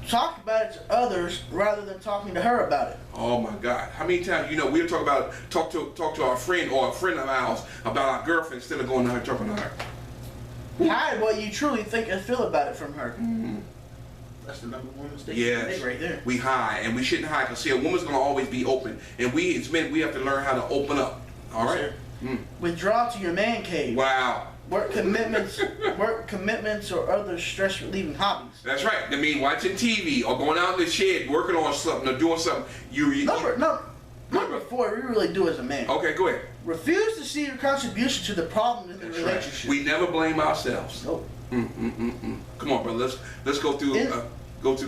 talk about it to others rather than talking to her about it. Oh my God! How many times we'll talk to our friend or a friend of ours about our girlfriend instead of going to her talking to her. Hide what you truly think and feel about it from her. Mm-hmm. That's the number one mistake Yes. you make right there. We hide, and we shouldn't hide, because see, a woman's gonna always be open, and we as men, we have to learn how to open up. All right. Withdraw to your man cave. Wow. Work commitments or other stress relieving hobbies. That's right. I mean, watching TV or going out in the shed, working on something or doing something. Number 4, we really do as a man. Okay, go ahead. Refuse to see your contribution to the problem in the relationship. Right. We never blame ourselves. Nope. Come on, brother. Let's go through.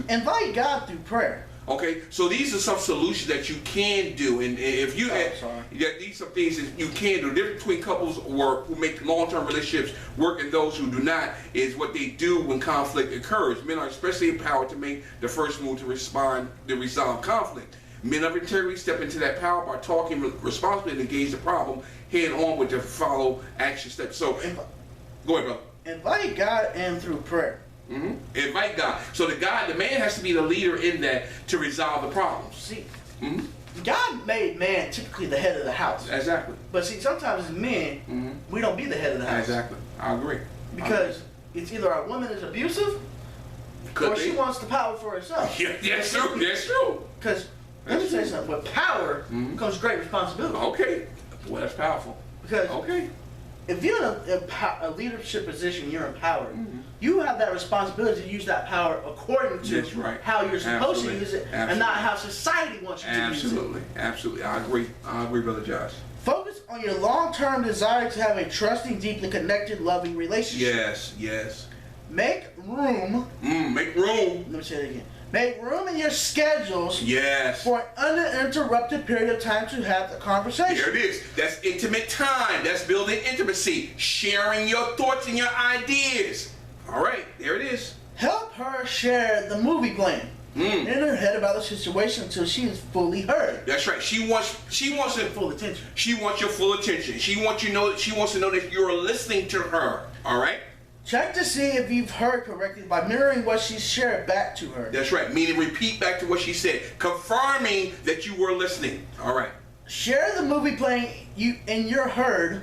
Invite God through prayer. Okay, so these are some solutions that you can do, and if you these are things that you can do. The difference between couples who make long-term relationships work and those who do not is what they do when conflict occurs. Men are especially empowered to make the first move to resolve conflict. Men of integrity step into that power by talking responsibly and engage the problem head on with the follow action steps. So, go ahead, brother. Invite God in through prayer. Invite God. So the man has to be the leader in that to resolve the problems. See, God made man typically the head of the house. Exactly. But see, sometimes as men, we don't be the head of the house. Exactly. I agree. Because it's either our woman is abusive or she wants the power for herself. Yeah, that's true. That's true. Because let me tell you something. With power comes great responsibility. Okay. Well, that's powerful. Because if you're in a leadership position, you're empowered. You have that responsibility to use that power according to how you're supposed to use it, and not how society wants you to use it. Absolutely. I agree, Brother Josh. Focus on your long-term desire to have a trusting, deeply connected, loving relationship. Yes. Make room. Make room. Let me say it again. Make room in your schedules for an uninterrupted period of time to have the conversation. There it is. That's intimate time. That's building intimacy. Sharing your thoughts and your ideas. All right, there it is. Help her share the movie plan in her head about the situation until she is fully heard. That's right. She wants your full attention. She wants your full attention. She wants to know that you're listening to her. All right. Check to see if you've heard correctly by mirroring what she shared back to her. That's right. Meaning repeat back to what she said, confirming that you were listening. All right. Share the movie playing in your head.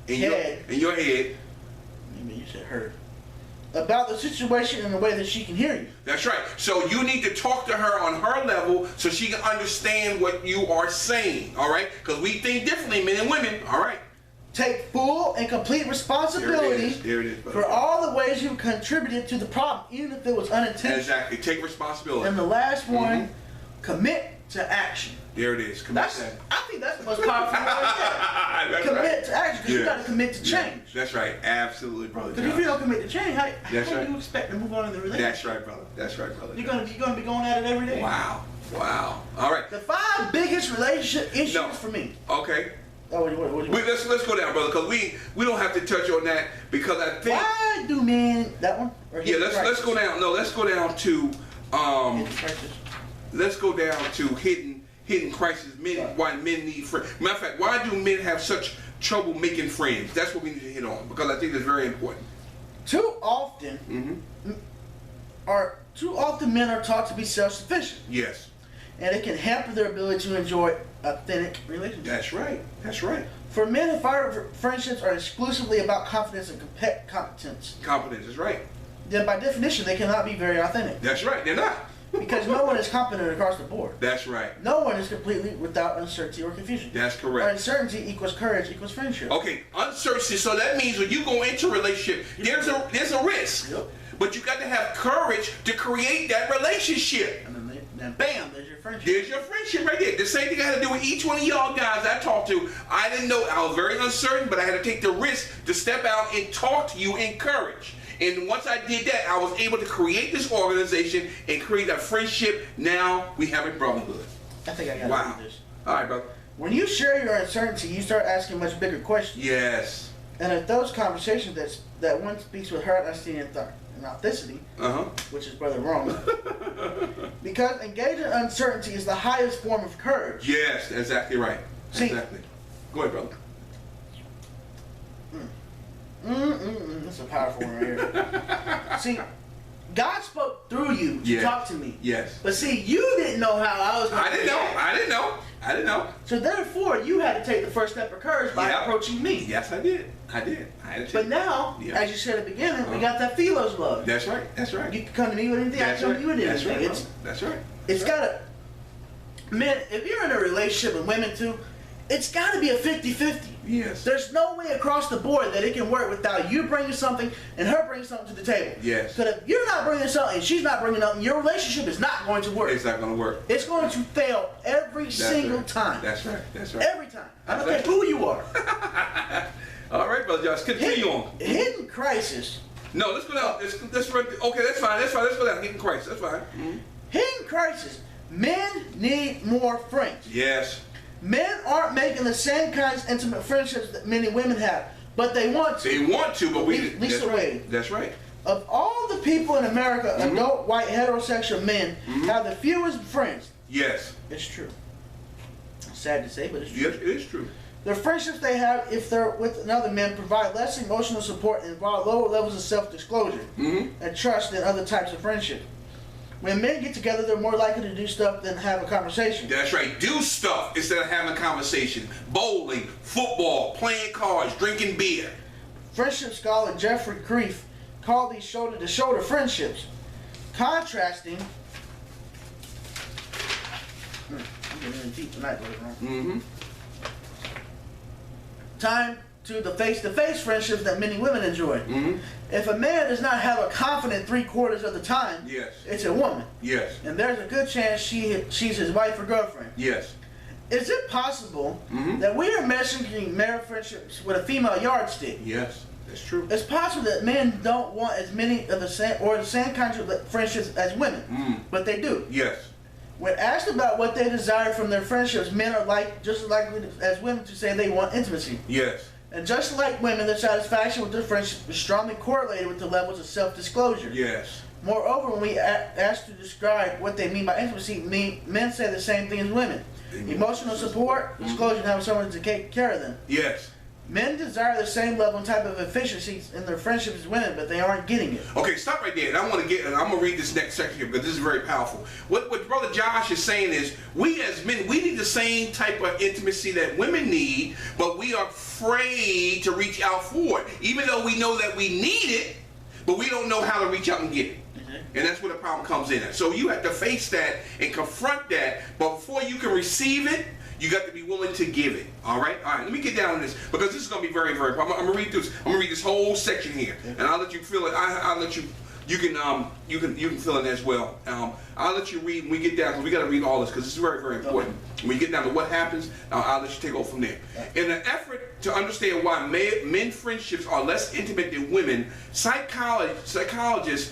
In your head. Maybe you said heard. About the situation in a way that she can hear you. That's right. So you need to talk to her on her level so she can understand what you are saying. All right? Because we think differently, men and women. All right. Take full and complete responsibility for all the ways you contributed to the problem, even if it was unintentional. Exactly. Take responsibility. And the last one, commit to action. There it is. I think that's the most powerful one right there. Commit to action, because you got to commit to change. That's right. Absolutely, brother. Because if you don't commit to change, how do you expect to move on in the relationship? That's right, brother. That's right, brother. You're gonna be going at it every day. Wow. All right. The 5 biggest relationship issues for me. Okay. What let's go down, brother, because we don't have to touch on that, because I think. Why do men that one? Let's go down. No, let's go down to let's go down to hidden crisis. Why men need friends. Matter of fact, why do men have such trouble making friends? That's what we need to hit on, because I think that's very important. Too often men are taught to be self-sufficient. Yes. And it can hamper their ability to enjoy authentic relationships. That's right. For men, if our friendships are exclusively about confidence and competence. Competence is right. Then by definition, they cannot be very authentic. That's right. They're not. Because no one is competent across the board. That's right. No one is completely without uncertainty or confusion. That's correct. Uncertainty equals courage equals friendship. Okay, uncertainty. So that means when you go into a relationship, there's a risk. Yep. But you got to have courage to create that relationship. And then bam, there's your friendship. There's your friendship right there. The same thing I had to do with each one of y'all guys I talked to. I didn't know. I was very uncertain, but I had to take the risk to step out and talk to you in courage. And once I did that, I was able to create this organization and create a friendship. Now we have a brotherhood. I think I got to do this. All right, brother. When you share your uncertainty, you start asking much bigger questions. Yes. And at those conversations that one speaks with her honesty and authenticity, which is brother wrong, because engaging uncertainty is the highest form of courage. Yes, exactly right. See, exactly. Go ahead, brother. That's a powerful one right here. See, God spoke through you to talk to me. Yes. But see, you didn't know how I was going to react. I didn't know. So therefore, you had to take the first step of courage by approaching me. Yes, I did. I had to. But now, as you said at the beginning, we got that Philos love. That's right. That's right. You can come to me with anything. I come to you with anything. That's right. It's gotta, men, if you're in a relationship with women too, it's gotta be a 50-50. Yes. There's no way across the board that it can work without you bringing something and her bringing something to the table. Yes. Because if you're not bringing something and she's not bringing nothing, your relationship is not going to work. It's not going to work. It's going to fail every single time. That's right. That's right. Every time. I don't care who you are. All right, Brother Josh, continue on. Hidden crisis. No, let's go down. Let's run. Okay, that's fine. That's fine. Let's go down. Hidden crisis. That's fine. Mm-hmm. Hidden crisis. Men need more friends. Yes. Men aren't making the same kinds of intimate friendships that many women have, but they want to. They want to, but we. Lisa Wade. That's right. Of all the people in America, adult white heterosexual men have the fewest friends. Yes. It's true. Sad to say, but it's true. Yes, it is true. The friendships they have, if they're with another man, provide less emotional support and involve lower levels of self-disclosure and trust than other types of friendships. When men get together, they're more likely to do stuff than have a conversation. That's right. Do stuff instead of having a conversation. Bowling, football, playing cards, drinking beer. Friendship scholar Jeffrey Kreef called these shoulder-to-shoulder friendships, contrasting. I'm getting in deep tonight, brother. Time to the face-to-face friendships that many women enjoy. If a man does not have a confident 3/4 of the time, it's a woman. Yes. And there's a good chance she's his wife or girlfriend. Yes. Is it possible that we are measuring male friendships with a female yardstick? Yes, that's true. It's possible that men don't want as many of the same kinds of friendships as women, but they do. Yes. When asked about what they desire from their friendships, men are just as likely as women to say they want intimacy. Yes. And just like women, their satisfaction with their friendship is strongly correlated with the levels of self-disclosure. Yes. Moreover, when we asked to describe what they mean by intimacy, men say the same thing as women. Emotional support, disclosure, and having someone to take care of them. Yes. Men desire the same level and type of efficiency in their friendships as women, but they aren't getting it. Okay, stop right there. And I'm going to read this next section here because this is very powerful. What Brother Josh is saying is, we as men, we need the same type of intimacy that women need, but we are afraid to reach out for it. Even though we know that we need it, but we don't know how to reach out and get it. And that's where the problem comes in at. So you have to face that and confront that, but before you can receive it, you got to be willing to give it. All right. Let me get down to this because this is going to be very, very. I'm gonna read this. I'm gonna read this whole section here, and I'll let you feel it. I'll let you. You can fill it as well. I'll let you read when we get down because we got to read all this because it's very, very important. When we get down to what happens, I'll let you take over from there. In an effort to understand why men friendships are less intimate than women, psychologist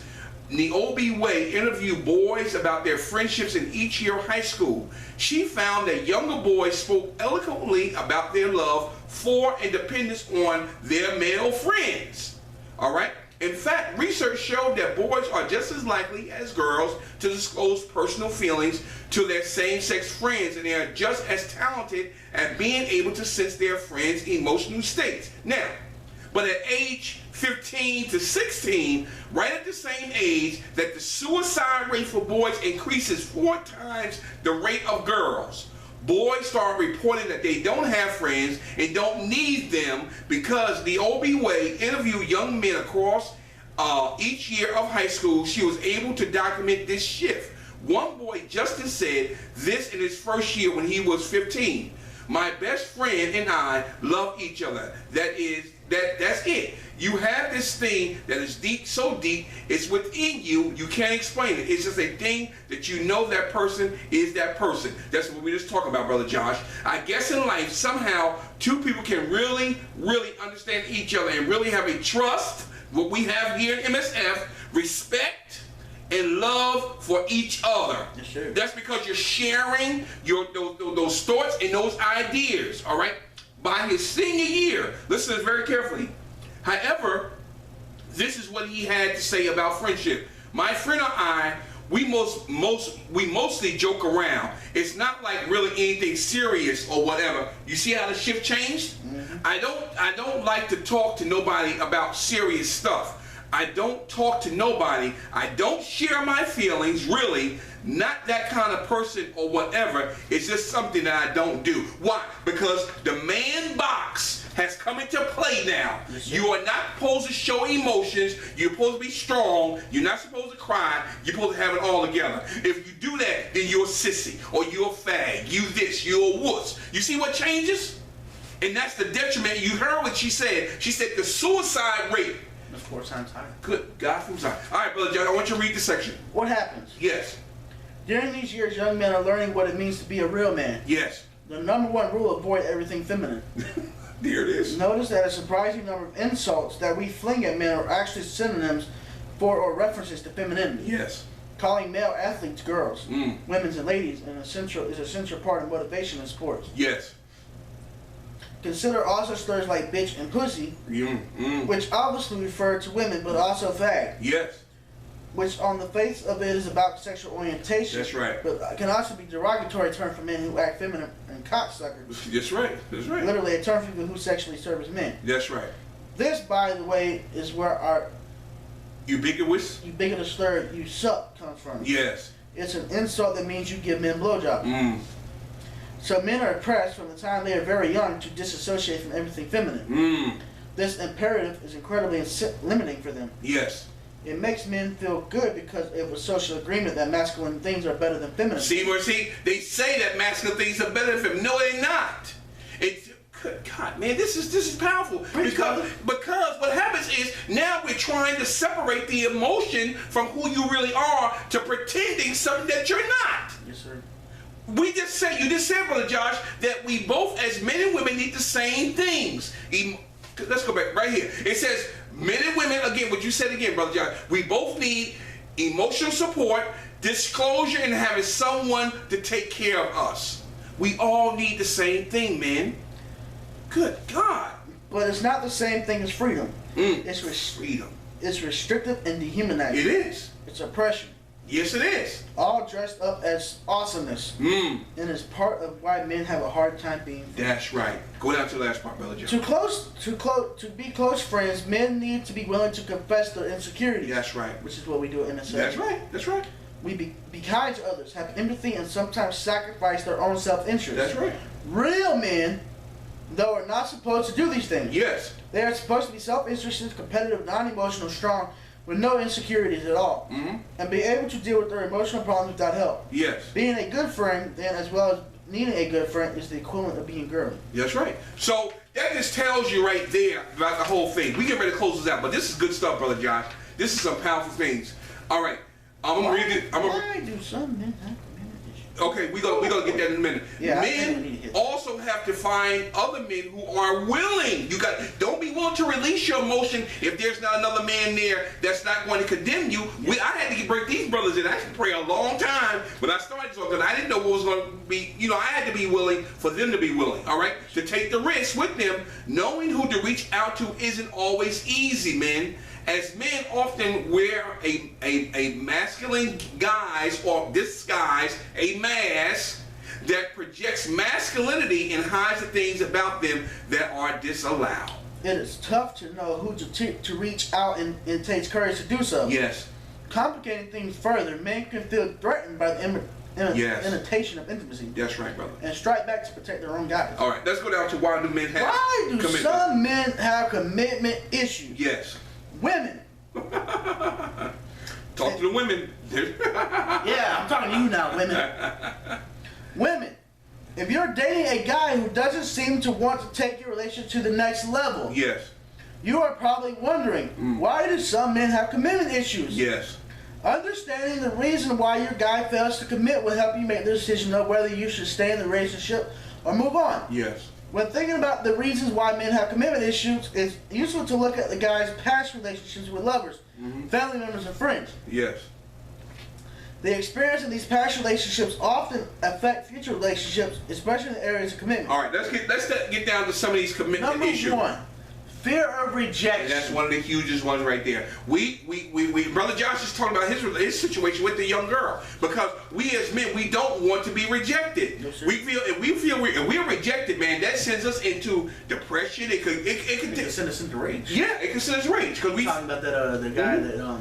Niobe Way interviewed boys about their friendships in each year of high school. She found that younger boys spoke eloquently about their love for and dependence on their male friends. All right? In fact, research showed that boys are just as likely as girls to disclose personal feelings to their same-sex friends, and they are just as talented at being able to sense their friends' emotional states. Now, but at age 15 to 16, right at the same age that the suicide rate for boys increases 4 times the rate of girls, boys start reporting that they don't have friends and don't need them because the Niobe Way interviewed young men across each year of high school. She was able to document this shift. One boy, Justin, said this in his first year when he was 15. My best friend and I love each other. That's it. You have this thing that is deep, so deep, it's within you, you can't explain it. It's just a thing that you know that person is that person. That's what we just talked about, Brother Josh. I guess in life, somehow, two people can really, really understand each other and really have a trust, what we have here in MSF, respect and love for each other. Yes, sir. That's because you're sharing those thoughts and those ideas, all right? By his senior year, listen to this very carefully. However, this is what he had to say about friendship. My friend and I, we mostly joke around. It's not like really anything serious or whatever. You see how the shift changed? I don't like to talk to nobody about serious stuff. I don't talk to nobody. I don't share my feelings, really. Not that kind of person or whatever. It's just something that I don't do. Why? Because the man box has come into play now. Yes, you are not supposed to show emotions. You're supposed to be strong. You're not supposed to cry. You're supposed to have it all together. If you do that, then you're a sissy, or you're a fag. You this, you're a wuss. You see what changes? And that's the detriment. You heard what she said. She said the suicide rate is 4 times higher. Good God from Zion. All right, Brother John, I want you to read the section. What happens? Yes. During these years, young men are learning what it means to be a real man. Yes. The number one rule: avoid everything feminine. There it is. Notice that a surprising number of insults that we fling at men are actually synonyms for or references to femininity. Yes. Calling male athletes girls, women's and ladies, is a central part of motivation in sports. Yes. Consider also slurs like bitch and pussy, which obviously refer to women, but also fag. Yes. Which on the face of it is about sexual orientation. That's right. But can also be a derogatory term for men who act feminine and cocksuckers. That's right. That's right. Literally a term for people who sexually serve as men. That's right. This, by the way, is where our ubiquitous slur "you suck" comes from. Yes. It's an insult that means you give men blowjobs. So men are oppressed from the time they are very young to disassociate from everything feminine. This imperative is incredibly limiting for them. Yes. It makes men feel good because it was social agreement that masculine things are better than feminine. See, they say that masculine things are better than feminine. No, they're not. It's, good God, man, this is powerful. Because what happens is now we're trying to separate the emotion from who you really are to pretending something that you're not. Yes, sir. You just said, Brother Josh, that we both as men and women need the same things. Let's go back right here. It says, men and women, again, what you said again, Brother Josh, we both need emotional support, disclosure, and having someone to take care of us. We all need the same thing, man. Good God. But it's not the same thing as freedom. It's freedom. It's restrictive and dehumanizing. It is. It's oppression. Yes, it is. All dressed up as awesomeness. And it's part of why men have a hard time being free. That's right. Go down to the last part, Brother John. To be close friends, men need to be willing to confess their insecurities. That's right. Which is what we do at MSA. That's right. That's right. We be kind to others, have empathy, and sometimes sacrifice their own self-interest. That's right. Real men, though, are not supposed to do these things. Yes. They are supposed to be self-interested, competitive, non-emotional, strong, with no insecurities at all, and be able to deal with their emotional problems without help. Yes. Being a good friend, then, as well as needing a good friend, is the equivalent of being girly. That's right. So that just tells you right there about the whole thing. We get ready to close this out, but this is good stuff, Brother Josh. This is some powerful things. All right. I'm gonna read it. Why do some men have commitment issues? Okay, we gonna get that in a minute. Yeah, men also have to find other men who are willing. Don't be willing to release your emotion if there's not another man there that's not going to condemn you. I had to break these brothers in. I had to pray a long time when I started talking. I didn't know what was going to be. I had to be willing for them to be willing. All right, to take the risk with them. Knowing who to reach out to isn't always easy, man. As men often wear a masculine guise or disguise, a mask that projects masculinity and hides the things about them that are disallowed. It is tough to know who to reach out, and it takes courage to do so. Yes. Complicating things further, men can feel threatened by the imitation of intimacy. That's right, brother. And strike back to protect their own guys. All right, let's go down to why do men have commitment. Why do some men have commitment issues? Yes. Women. Talk to the women. Yeah, I'm talking to you now, women. Women, if you're dating a guy who doesn't seem to want to take your relationship to the next level, yes, you are probably wondering, why do some men have commitment issues? Yes. Understanding the reason why your guy fails to commit will help you make the decision of whether you should stay in the relationship or move on. Yes. When thinking about the reasons why men have commitment issues, it's useful to look at the guy's past relationships with lovers, family members, and friends. Yes. The experience of these past relationships often affect future relationships, especially in the areas of commitment. All right, let's get down to some of these commitment issues. Number one, Fear of rejection. And that's one of the hugest ones right there. We Brother Josh is talking about his situation with the young girl, because we as men, we don't want to be rejected. No, if we're rejected, man, that sends us into depression. It could send us into rage. Yeah, it can send us rage, because we talking about that the guy that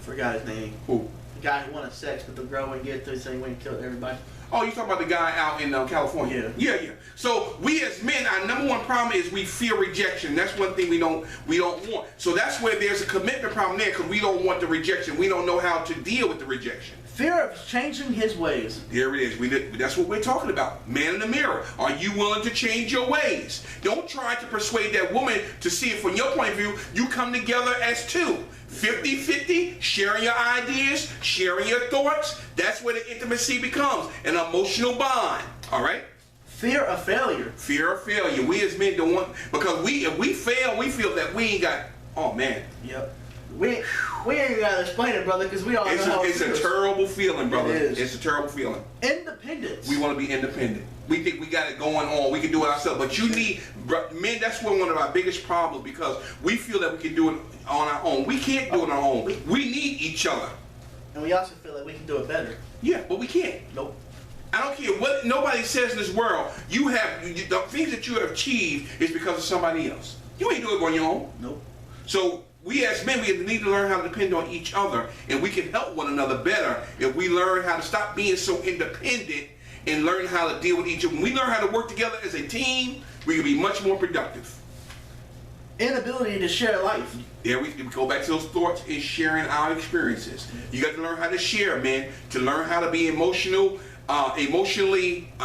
forgot his name. Who? The guy who wanted sex, but the girl wouldn't get to it, so he went and killed everybody. Oh, you talking about the guy out in California? Yeah. So we as men, our number one problem is we fear rejection. That's one thing we don't want. So that's where there's a commitment problem there, because we don't want the rejection. We don't know how to deal with the rejection. Fear of changing his ways. There it is. That's what we're talking about. Man in the mirror. Are you willing to change your ways? Don't try to persuade that woman to see it from your point of view. You come together as two. 50-50, sharing your ideas, sharing your thoughts. That's where the intimacy becomes an emotional bond. All right? Fear of failure. Fear of failure. We as men don't want, because if we fail, we feel that we ain't got, oh man. Yep. We ain't gotta explain it, brother, because we all know how it feels. It's a terrible feeling, brother. It is. It's a terrible feeling. Independence. We want to be independent. We think we got it going on. We can do it ourselves. But you need, men, that's one of our biggest problems, because we feel that we can do it on our own. We can't do it on our own. We need each other. And we also feel like we can do it better. Yeah, but we can't. Nope. I don't care what nobody says in this world. The things that you have achieved is because of somebody else. You ain't doing it on your own. Nope. So we as men, we need to learn how to depend on each other, and we can help one another better if we learn how to stop being so independent and learn how to deal with each other. When we learn how to work together as a team, we can be much more productive. Inability to share life. There we go back to those thoughts and sharing our experiences. You got to learn how to share, man. To learn how to be emotionally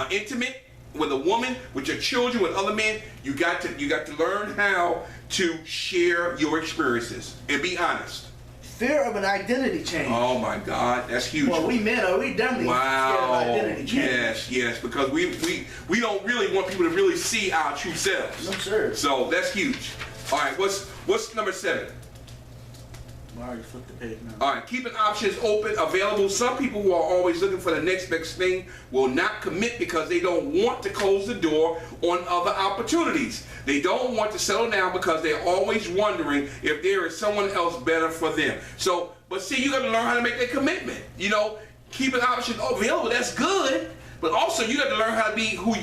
intimate with a woman, with your children, with other men. You got to learn how to share your experiences and be honest. Fear of an identity change. Oh my God, that's huge. Well, we men are definitely scared of identity change. Yes, because we don't really want people to really see our true selves. No, sir. So that's huge. All right, what's number 7? I already flipped the page now. All right, keeping options open, available. Some people who are always looking for the next best thing will not commit because they don't want to close the door on other opportunities. They don't want to settle down because they're always wondering if there is someone else better for them. So, but see, you got to learn how to make that commitment. You know, keeping options available, that's good. But also, you got to learn how to be who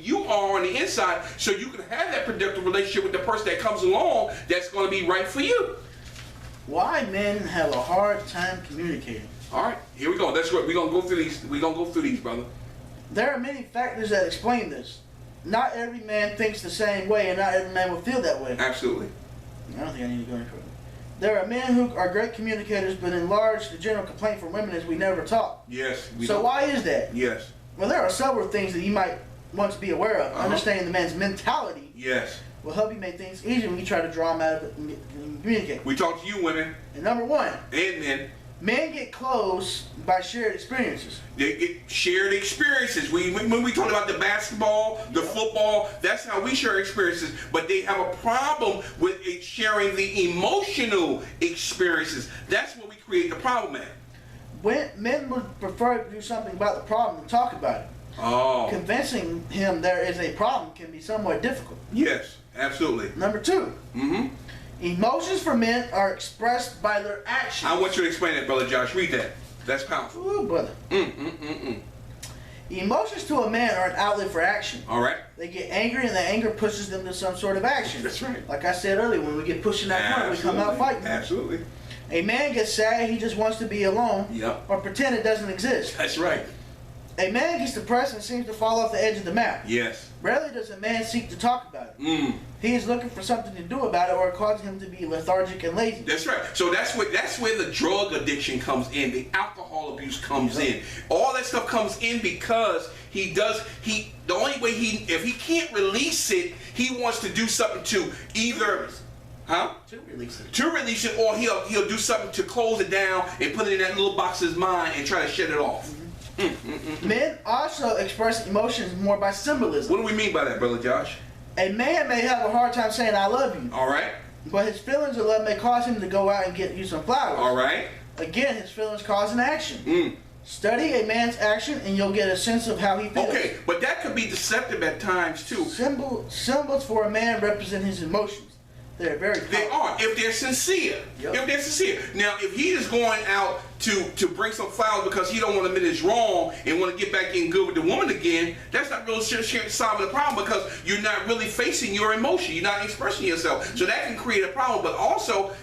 you are on the inside, so you can have that productive relationship with the person that comes along that's going to be right for you. Why men have a hard time communicating. All right, here we go. That's what we're gonna go through these. We're gonna go through these, brother. There are many factors that explain this. Not every man thinks the same way, and not every man will feel that way. Absolutely. I don't think I need to go any further. There are men who are great communicators, but in large, the general complaint from women is we never talk. Yes. So why is that? Yes. Well, there are several things that you might want to be aware of. Understanding the man's mentality. Yes. Will help you make things easier when you try to draw them out of it and communicate. We talk to you women. And number 1. And men. Men get close by shared experiences. They get shared experiences. When we talk about the basketball, the football, that's how we share experiences. But they have a problem with sharing the emotional experiences. That's where we create the problem at. When men would prefer to do something about the problem than talk about it. Oh. Convincing him there is a problem can be somewhat difficult. Yes, absolutely. Number 2. Emotions for men are expressed by their actions. I want you to explain that, Brother Josh. Read that. That's powerful. Ooh, brother. Emotions to a man are an outlet for action. All right. They get angry, and the anger pushes them to some sort of action. That's right. Like I said earlier, when we get pushed in that corner, we come out fighting. Absolutely. A man gets sad, he just wants to be alone. Yep. Or pretend it doesn't exist. That's right. A man gets depressed and seems to fall off the edge of the map. Yes. Rarely does a man seek to talk about it. He is looking for something to do about it, or it causes him to be lethargic and lazy. That's right. So that's where the drug addiction comes in, the alcohol abuse comes in. All that stuff comes in because the only way if he can't release it, he wants to do something to either To release it, or he'll do something to close it down and put it in that little box of his mind and try to shut it off. Men also express emotions more by symbolism. What do we mean by that, Brother Josh? A man may have a hard time saying I love you. All right. But his feelings of love may cause him to go out and get you some flowers. All right. Again, his feelings cause an action. Study a man's action and you'll get a sense of how he feels. Okay, but that could be deceptive at times too. Symbols for a man represent his emotions. They're very powerful. They are, if they're sincere. Yep. If they're sincere. Now, if he is going out to bring some flowers because he don't want to admit it's wrong and want to get back in good with the woman again, that's not really solving the problem, because you're not really facing your emotion. You're not expressing yourself. So that can create a problem. But also, on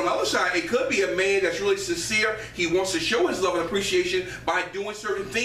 the other side, it could be a man that's really sincere. He wants to show his love and appreciation by doing certain things